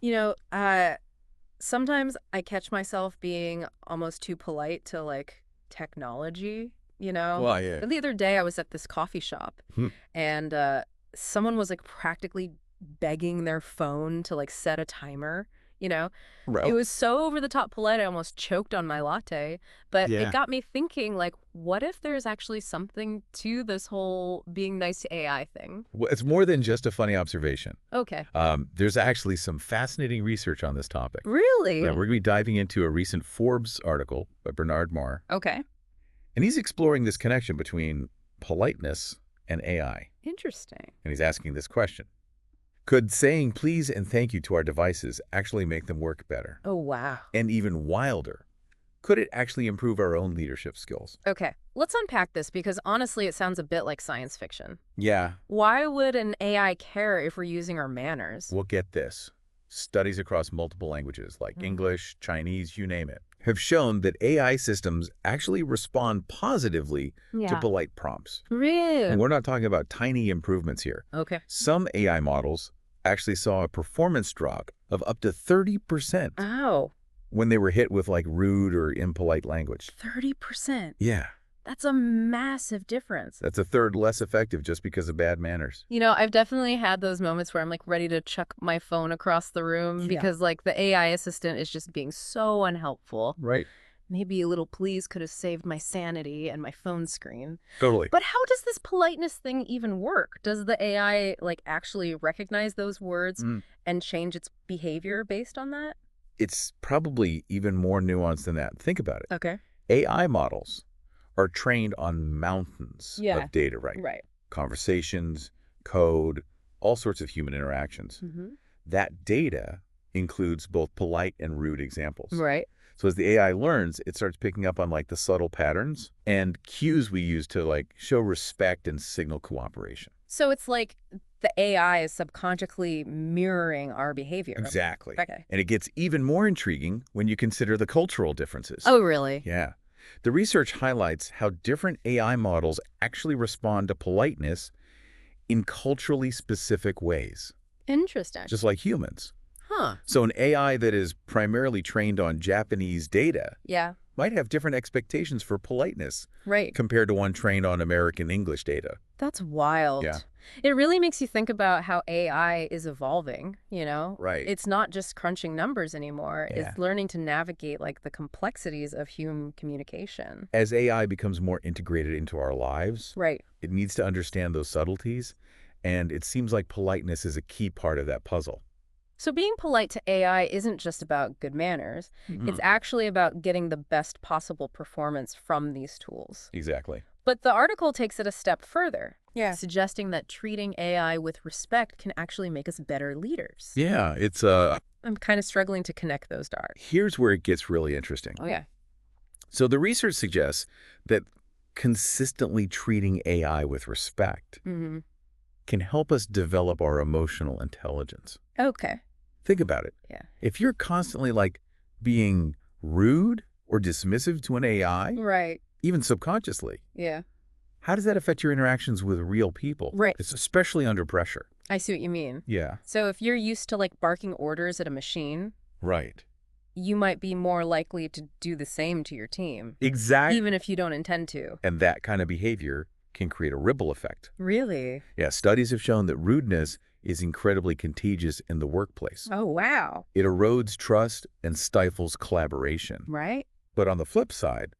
You know, sometimes I catch myself being almost too polite to like technology, you know? Well, yeah. The other day I was at this coffee shop Hmm. and someone was like practically begging their phone to like set a timer, you know? It Well, was so over the top polite, I almost choked on my latte. But it yeah. got me thinking, like, what if there's actually something to this whole being nice to AI thing? Well, it's more than just a funny observation. Okay. There's actually some fascinating research on this topic. Yeah, Really? we're going to be diving into a recent Forbes article by Bernard Marr, Okay. and he's exploring this connection between politeness and AI. Interesting. And he's asking this question. Could saying please and thank you to our devices actually make them work better? Oh, wow. And even wilder, could it actually improve our own leadership skills? Okay, let's unpack this because honestly, it sounds a bit like science fiction. Yeah, Why would an AI care if we're using our manners? we'll get this. Studies across multiple languages like Mm. English, Chinese, you name it, have shown that AI systems actually respond positively to Yeah. polite prompts. And Really? we're not talking about tiny improvements here. Okay. Some AI models actually saw a performance drop of up to 30% Oh, when they were hit with like rude or impolite language. 30%. Yeah, That's a massive difference. that's a third less effective just because of bad manners. You know, I've definitely had those moments where I'm like ready to chuck my phone across the room Yeah. because like the AI assistant is just being so unhelpful. Right. Maybe a little please could have saved my sanity and my phone screen. Totally. But how does this politeness thing even work? Does the AI like actually recognize those words Mm. and change its behavior based on that? It's probably even more nuanced than that. Think about it. Okay. AI models are trained on mountains Yeah. of data, right? Right. Conversations, code, all sorts of human interactions. Mm-hmm. That data includes both polite and rude examples. Right. So as the AI learns, it starts picking up on like the subtle patterns and cues we use to like show respect and signal cooperation. So it's like the AI is subconsciously mirroring our behavior. Exactly. Okay. And it gets even more intriguing when you consider the cultural differences. Oh, really? Yeah. The research highlights how different AI models actually respond to politeness in culturally specific ways, Interesting. just like humans. Huh. So an AI that is primarily trained on Japanese data Yeah. might have different expectations for politeness Right. compared to one trained on American English data. That's wild. Yeah. It really makes you think about how AI is evolving, you know? Right. It's not just crunching numbers anymore. Yeah. It's learning to navigate like the complexities of human communication. As AI becomes more integrated into our lives, Right. it needs to understand those subtleties, and it seems like politeness is a key part of that puzzle. So being polite to AI isn't just about good manners. It's actually about getting the best possible performance from these tools. Exactly. But the article takes it a step further, Yeah. suggesting that treating AI with respect can actually make us better leaders. Yeah, it's I'm kind of struggling to connect those dots. here's where it gets really interesting. Oh, yeah. So the research suggests that consistently treating AI with respect Mm-hmm. can help us develop our emotional intelligence. Okay. Think about it. Yeah. If you're constantly like being rude or dismissive to an AI, Right. even subconsciously, Yeah. how does that affect your interactions with real people? Right. It's especially under pressure. I see what you mean. Yeah. So if you're used to like barking orders at a machine, Right. you might be more likely to do the same to your team, Exactly. even if you don't intend to. And that kind of behavior can create a ripple effect. Really? Yeah, studies have shown that rudeness is incredibly contagious in the workplace. Oh, wow. It erodes trust and stifles collaboration. Right? But on the flip side,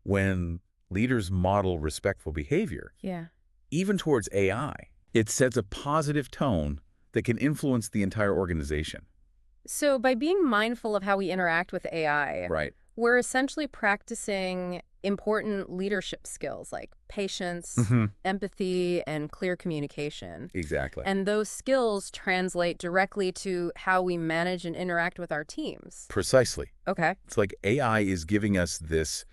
when leaders model respectful behavior, Yeah. even towards AI, it sets a positive tone that can influence the entire organization. So by being mindful of how we interact with AI, Right. we're essentially practicing important leadership skills like patience, empathy, and clear communication. Exactly. And those skills translate directly to how we manage and interact with our teams. Precisely. Okay. It's like AI is giving us this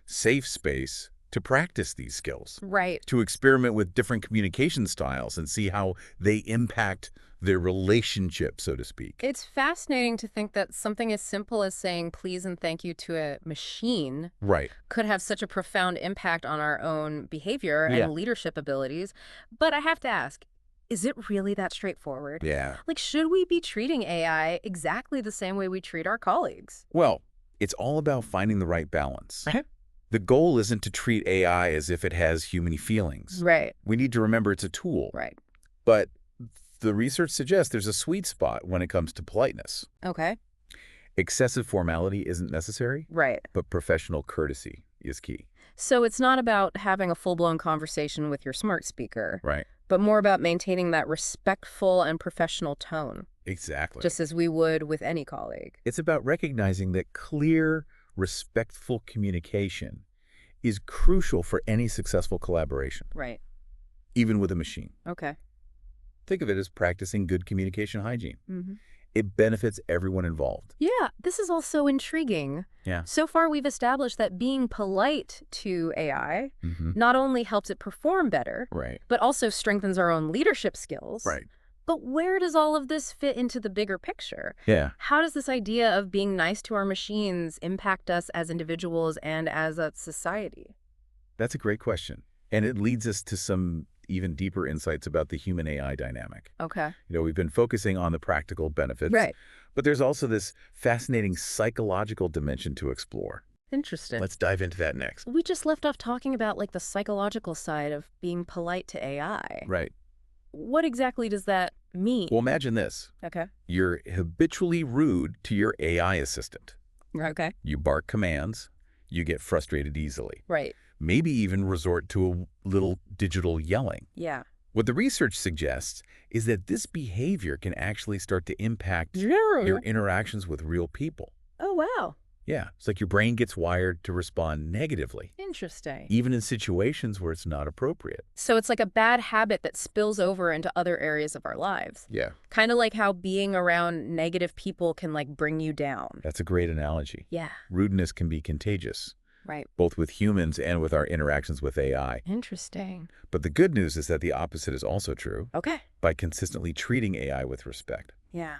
safe space to practice these skills, Right. to experiment with different communication styles and see how they impact their relationship, so to speak. It's fascinating to think that something as simple as saying please and thank you to a machine Right. could have such a profound impact on our own behavior Yeah. and leadership abilities. But I have to ask, Is it really that straightforward? Yeah. Like, should we be treating AI exactly the same way we treat our colleagues? Well, it's all about finding the right balance. Right. The goal isn't to treat AI as if it has human feelings. Right. We need to remember it's a tool. Right. But the research suggests there's a sweet spot when it comes to politeness. Okay. Excessive formality isn't necessary, Right. but professional courtesy is key. So it's not about having a full-blown conversation with your smart speaker, Right. but more about maintaining that respectful and professional tone, Exactly. just as we would with any colleague. It's about recognizing that clear, respectful communication is crucial for any successful collaboration, Right. even with a machine. Okay. Think of it as practicing good communication hygiene. Mm-hmm. It benefits everyone involved. Yeah, this is all so intriguing. Yeah. So far, we've established that being polite to AI not only helps it perform better, Right. but also strengthens our own leadership skills. Right. But where does all of this fit into the bigger picture? Yeah. How does this idea of being nice to our machines impact us as individuals and as a society? That's a great question. And it leads us to some even deeper insights about the human-AI dynamic. Okay. We've been focusing on the practical benefits. Right. But there's also this fascinating psychological dimension to explore. Interesting. Let's dive into that next. We just left off talking about like the psychological side of being polite to AI. Right. What exactly does that mean? Well, imagine this. Okay. You're habitually rude to your AI assistant. Okay. You bark commands. You get frustrated easily. Right. Maybe even resort to a little digital yelling. Yeah. What the research suggests is that this behavior can actually start to impact your interactions with real people. Oh, wow. Yeah, it's like your brain gets wired to respond negatively, Interesting. even in situations where it's not appropriate. So it's like a bad habit that spills over into other areas of our lives. Yeah. Kind of like how being around negative people can like bring you down. That's a great analogy. Yeah. Rudeness can be contagious, Right. both with humans and with our interactions with AI. Interesting. But the good news is that the opposite is also true. Okay. By consistently treating AI with respect, Yeah.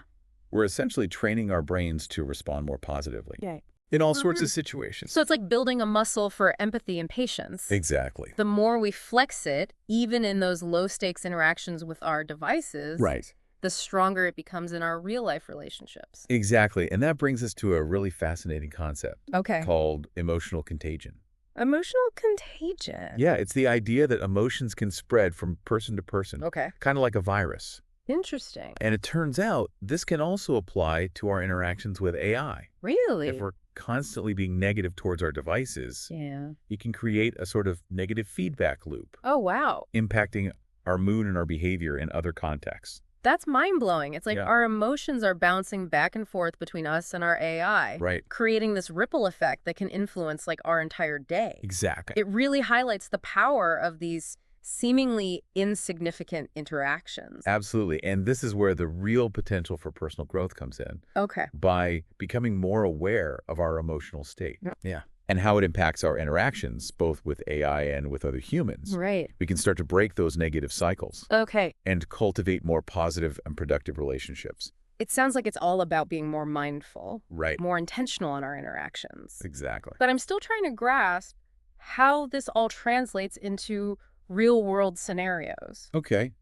we're essentially training our brains to respond more positively Yeah. in all sorts of situations. So it's like building a muscle for empathy and patience. Exactly. The more we flex it, even in those low-stakes interactions with our devices, Right. the stronger it becomes in our real-life relationships. Exactly. And that brings us to a really fascinating concept Okay. called emotional contagion. Emotional contagion. Yeah, it's the idea that emotions can spread from person to person, Okay. kind of like a virus. Interesting. And it turns out this can also apply to our interactions with AI. Really? If we're constantly being negative towards our devices, Yeah. it can create a sort of negative feedback loop, Oh, wow. impacting our mood and our behavior in other contexts. That's mind-blowing. It's like Yeah. our emotions are bouncing back and forth between us and our AI, Right. creating this ripple effect that can influence like our entire day. Exactly. It really highlights the power of these seemingly insignificant interactions. Absolutely. And this is where the real potential for personal growth comes in, Okay. by becoming more aware of our emotional state. Yeah. Yeah. And how it impacts our interactions, both with AI and with other humans. Right. We can start to break those negative cycles Okay. and cultivate more positive and productive relationships. It sounds like it's all about being more mindful, Right. more intentional in our interactions. Exactly. But I'm still trying to grasp how this all translates into real-world scenarios. Okay.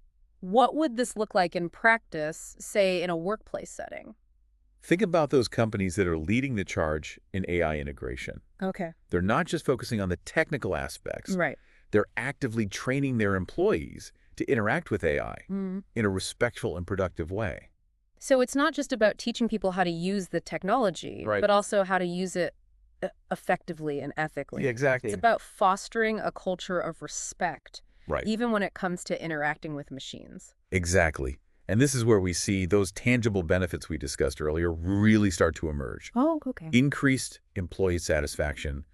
What would this look like in practice, say, in a workplace setting? Think about those companies that are leading the charge in AI integration. Okay. They're not just focusing on the technical aspects. Right. They're actively training their employees to interact with AI Mm. in a respectful and productive way. So it's not just about teaching people how to use the technology, Right. but also how to use it effectively and ethically. exactly. It's about fostering a culture of respect, Right. even when it comes to interacting with machines. Exactly. And this is where we see those tangible benefits we discussed earlier really start to emerge. Oh, okay. Increased employee satisfaction,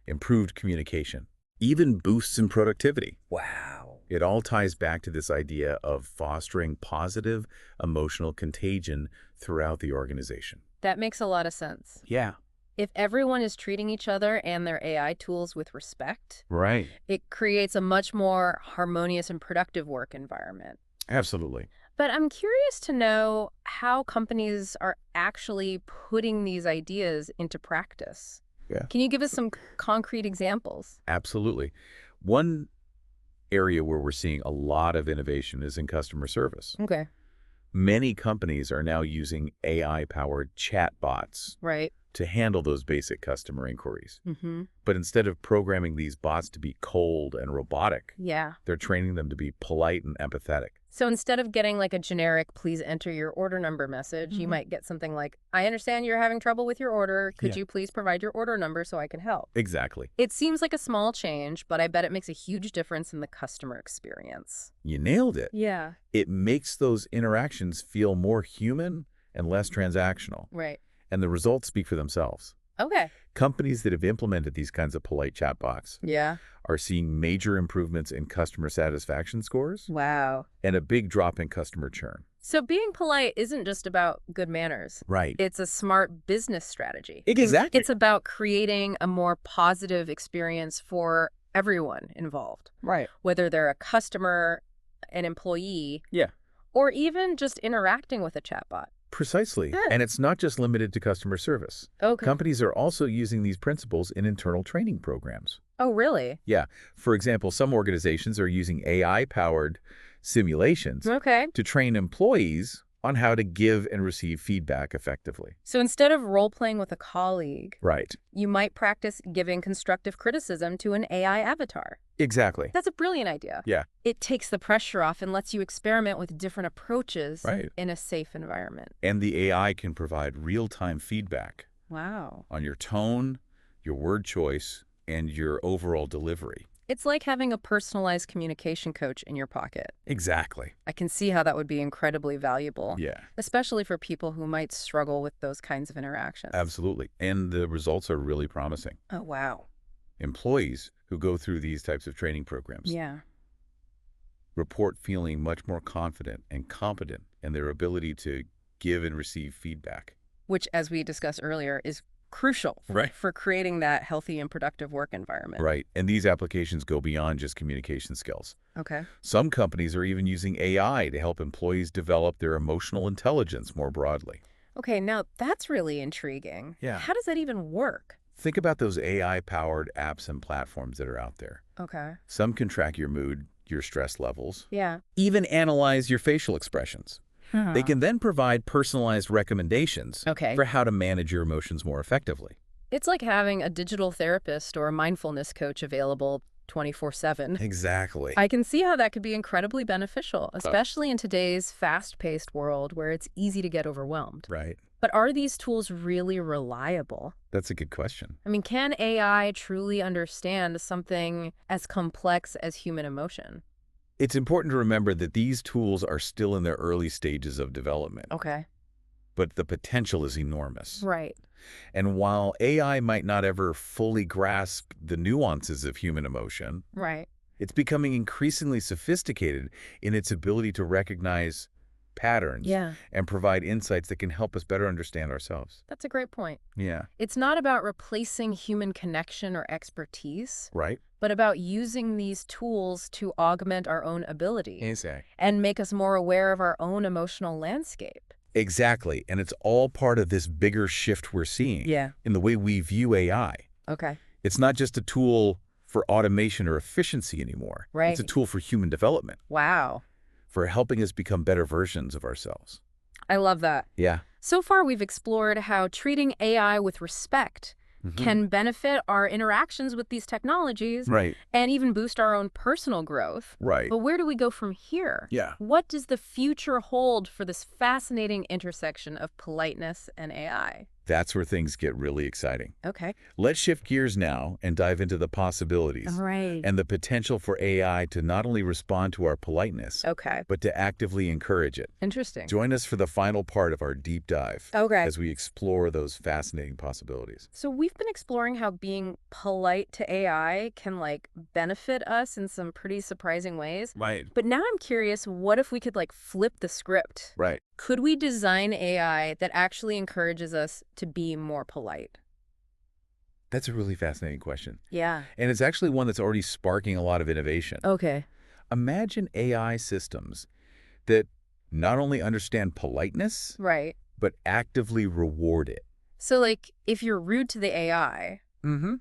improved communication, even boosts in productivity. Wow. It all ties back to this idea of fostering positive emotional contagion throughout the organization. That makes a lot of sense. Yeah. If everyone is treating each other and their AI tools with respect, Right. it creates a much more harmonious and productive work environment. Absolutely. But I'm curious to know how companies are actually putting these ideas into practice. Yeah. Can you give us some concrete examples? Absolutely. One area where we're seeing a lot of innovation is in customer service. Okay. Many companies are now using AI-powered chatbots Right. to handle those basic customer inquiries. Mm-hmm. But instead of programming these bots to be cold and robotic, Yeah. they're training them to be polite and empathetic. So instead of getting like a generic, please enter your order number message, you might get something like, I understand you're having trouble with your order. Could Yeah. you please provide your order number so I can help? Exactly. It seems like a small change, but I bet it makes a huge difference in the customer experience. You nailed it. Yeah. It makes those interactions feel more human and less transactional. Right. And the results speak for themselves. Okay. Companies that have implemented these kinds of polite chatbots Yeah. are seeing major improvements in customer satisfaction scores Wow. and a big drop in customer churn. So being polite isn't just about good manners. Right. It's a smart business strategy. Exactly. It's about creating a more positive experience for everyone involved, Right. whether they're a customer, an employee, Yeah. or even just interacting with a chatbot. Precisely. Good. And it's not just limited to customer service. Okay. Companies are also using these principles in internal training programs. Oh, really? Yeah. For example, some organizations are using AI-powered simulations Okay. to train employees on how to give and receive feedback effectively. So instead of role-playing with a colleague, Right. you might practice giving constructive criticism to an AI avatar. Exactly. That's a brilliant idea. Yeah. It takes the pressure off and lets you experiment with different approaches Right. in a safe environment. And the AI can provide real-time feedback Wow. on your tone, your word choice, and your overall delivery. It's like having a personalized communication coach in your pocket. Exactly. I can see how that would be incredibly valuable, Yeah, especially for people who might struggle with those kinds of interactions. absolutely. And the results are really promising. Oh, wow. Employees who go through these types of training programs Yeah. report feeling much more confident and competent in their ability to give and receive feedback. Which, as we discussed earlier, is crucial Right. for creating that healthy and productive work environment. Right. And these applications go beyond just communication skills. Okay. Some companies are even using AI to help employees develop their emotional intelligence more broadly. Okay, now that's really intriguing. Yeah. How does that even work? Think about those AI-powered apps and platforms that are out there. Okay. Some can track your mood, your stress levels, Yeah. even analyze your facial expressions. They can then provide personalized recommendations Okay. for how to manage your emotions more effectively. It's like having a digital therapist or a mindfulness coach available 24/7. Exactly. I can see how that could be incredibly beneficial, especially in today's fast-paced world where it's easy to get overwhelmed. Right. But are these tools really reliable? That's a good question. I mean, can AI truly understand something as complex as human emotion? It's important to remember that these tools are still in their early stages of development, Okay. but the potential is enormous. Right. And while AI might not ever fully grasp the nuances of human emotion, Right. it's becoming increasingly sophisticated in its ability to recognize patterns Yeah. and provide insights that can help us better understand ourselves. That's a great point. Yeah. It's not about replacing human connection or expertise, Right? but about using these tools to augment our own ability Exactly. and make us more aware of our own emotional landscape. Exactly. And it's all part of this bigger shift we're seeing Yeah. in the way we view AI. Okay. It's not just a tool for automation or efficiency anymore. Right. It's a tool for human development, Wow. for helping us become better versions of ourselves. I love that. Yeah. So far, we've explored how treating AI with respect can benefit our interactions with these technologies Right. and even boost our own personal growth. Right. But where do we go from here? Yeah. What does the future hold for this fascinating intersection of politeness and AI? That's where things get really exciting. Okay. Let's shift gears now and dive into the possibilities Right. and the potential for AI to not only respond to our politeness, Okay. but to actively encourage it. Interesting. Join us for the final part of our deep dive Okay. as we explore those fascinating possibilities. So we've been exploring how being polite to AI can benefit us in some pretty surprising ways. Right. But now I'm curious, what if we could flip the script? Right. Could we design AI that actually encourages us to be more polite? That's a really fascinating question. Yeah. And it's actually one that's already sparking a lot of innovation. Okay. Imagine AI systems that not only understand politeness, Right. but actively reward it. So if you're rude to the AI, Mm-hmm.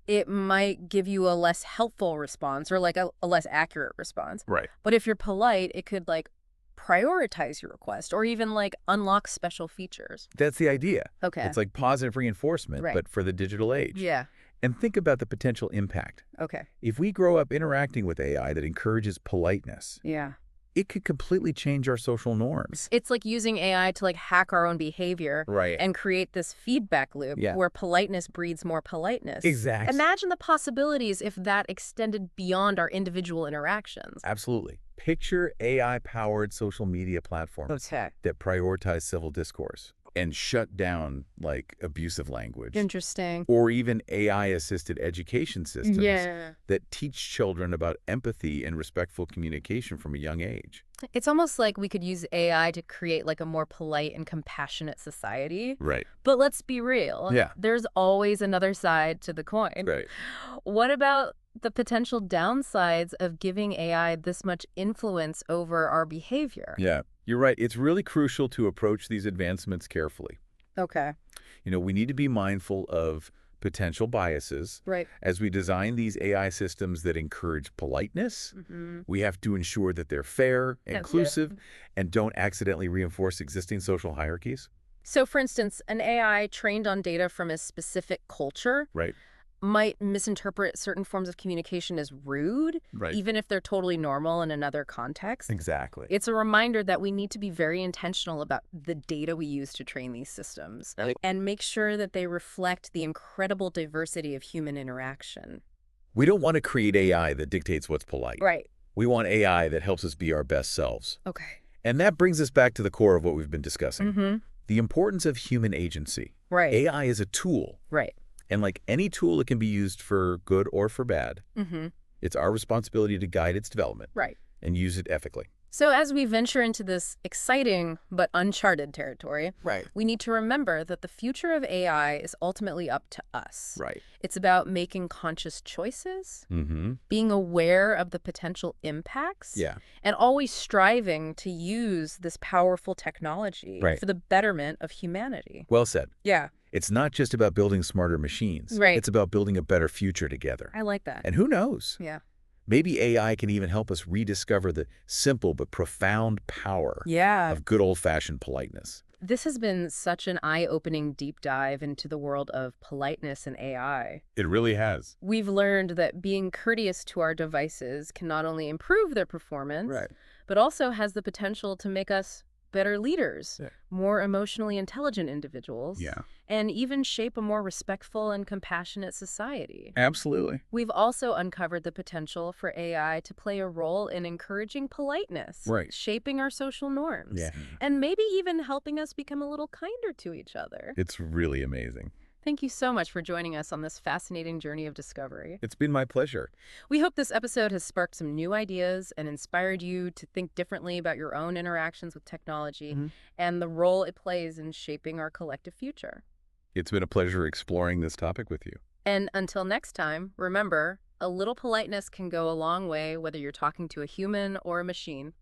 it might give you a less helpful response or like a less accurate response. Right. But if you're polite, it could like prioritize your request or even like unlock special features. That's the idea. Okay. It's like positive reinforcement, Right. but for the digital age. Yeah. And think about the potential impact. Okay. If we grow up interacting with AI that encourages politeness, Yeah. it could completely change our social norms. It's like using AI to like hack our own behavior Right. and create this feedback loop Yeah. where politeness breeds more politeness. Exactly. Imagine the possibilities if that extended beyond our individual interactions. Absolutely. Picture AI-powered social media platforms Okay. that prioritize civil discourse and shut down, like, abusive language. Interesting. Or even AI-assisted education systems Yeah. that teach children about empathy and respectful communication from a young age. It's almost like we could use AI to create like a more polite and compassionate society. Right. But let's be real. Yeah. There's always another side to the coin. Right. What about the potential downsides of giving AI this much influence over our behavior? Yeah. You're right. It's really crucial to approach these advancements carefully. Okay. We need to be mindful of potential biases. Right. As we design these AI systems that encourage politeness, we have to ensure that they're fair, inclusive, and don't accidentally reinforce existing social hierarchies. So, for instance, an AI trained on data from a specific culture Right. might misinterpret certain forms of communication as rude, Right. even if they're totally normal in another context. Exactly. It's a reminder that we need to be very intentional about the data we use to train these systems and make sure that they reflect the incredible diversity of human interaction. We don't want to create AI that dictates what's polite. Right. We want AI that helps us be our best selves. Okay. And that brings us back to the core of what we've been discussing. Mm-hmm. The importance of human agency. Right. AI is a tool. Right. And like any tool, it can be used for good or for bad. Mm-hmm. It's our responsibility to guide its development Right. and use it ethically. So as we venture into this exciting but uncharted territory, Right. we need to remember that the future of AI is ultimately up to us. Right. It's about making conscious choices, Mm-hmm. being aware of the potential impacts, Yeah. and always striving to use this powerful technology Right. for the betterment of humanity. Well said. Yeah, It's not just about building smarter machines. Right. It's about building a better future together. I like that. And who knows? Yeah. Maybe AI can even help us rediscover the simple but profound power Yeah. of good old-fashioned politeness. This has been such an eye-opening deep dive into the world of politeness and AI. It really has. We've learned that being courteous to our devices can not only improve their performance, but also has the potential to make us better leaders, Yeah. more emotionally intelligent individuals, Yeah. and even shape a more respectful and compassionate society. Absolutely. We've also uncovered the potential for AI to play a role in encouraging politeness, Right. shaping our social norms, Yeah. and maybe even helping us become a little kinder to each other. It's really amazing. Thank you so much for joining us on this fascinating journey of discovery. It's been my pleasure. We hope this episode has sparked some new ideas and inspired you to think differently about your own interactions with technology and the role it plays in shaping our collective future. It's been a pleasure exploring this topic with you. And until next time, remember, a little politeness can go a long way whether you're talking to a human or a machine.